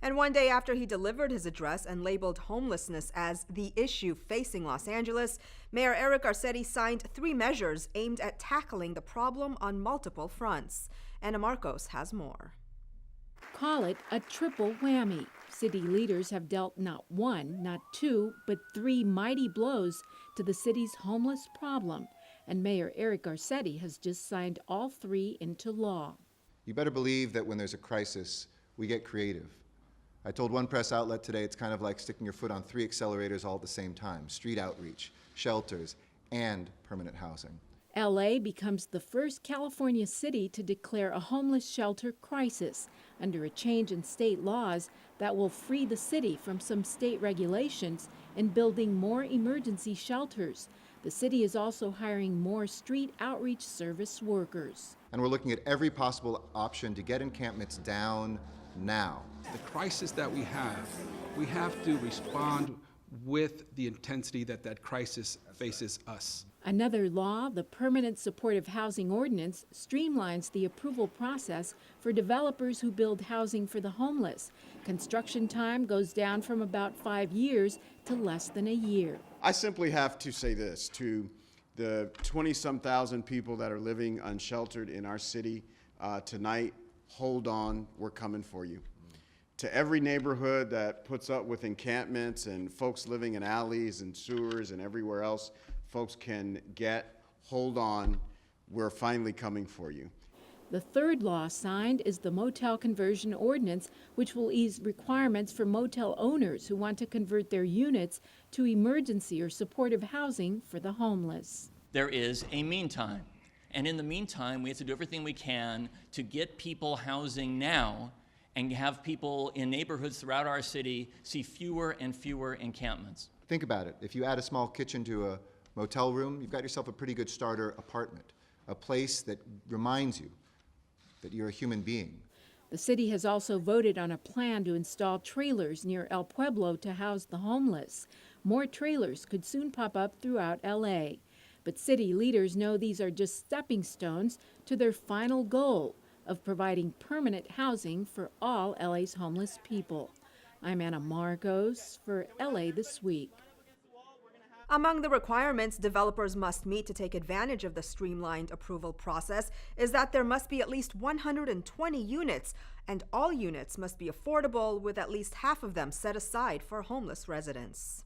And one day after he delivered his address and labeled homelessness as the issue facing Los Angeles, Mayor Eric Garcetti signed 3 measures aimed at tackling the problem on multiple fronts. Anna Marcos has more. Call it a triple whammy. City leaders have dealt not 1, not 2, but 3 mighty blows to the city's homeless problem. And Mayor Eric Garcetti has just signed all 3 into law. You better believe that when there's a crisis, we get creative. I told one press outlet today it's kind of like sticking your foot on 3 accelerators all at the same time: street outreach, shelters, and permanent housing. LA becomes the first California city to declare a homeless shelter crisis under a change in state laws that will free the city from some state regulations in building more emergency shelters. The city is also hiring more street outreach service workers. And we're looking at every possible option to get encampments down now. The crisis that we have to respond with the intensity that crisis faces us. Another law, the Permanent Supportive Housing Ordinance, streamlines the approval process for developers who build housing for the homeless. Construction time goes down from about 5 years to less than a year. I simply have to say this to the 20-some thousand people that are living unsheltered in our city tonight: hold on, we're coming for you. To every neighborhood that puts up with encampments and folks living in alleys and sewers and everywhere else folks can get, hold on, we're finally coming for you. The third law signed is the Motel Conversion Ordinance, which will ease requirements for motel owners who want to convert their units to emergency or supportive housing for the homeless. There is a meantime, and in the meantime, we have to do everything we can to get people housing now and have people in neighborhoods throughout our city see fewer and fewer encampments. Think about it. If you add a small kitchen to a motel room, you've got yourself a pretty good starter apartment, a place that reminds you that you're a human being. The city has also voted on a plan to install trailers near El Pueblo to house the homeless. More trailers could soon pop up throughout LA. But city leaders know these are just stepping stones to their final goal of providing permanent housing for all LA's homeless people. I'm Anna Marcos for LA This Week. Among the requirements developers must meet to take advantage of the streamlined approval process is that there must be at least 120 units, and all units must be affordable, with at least half of them set aside for homeless residents.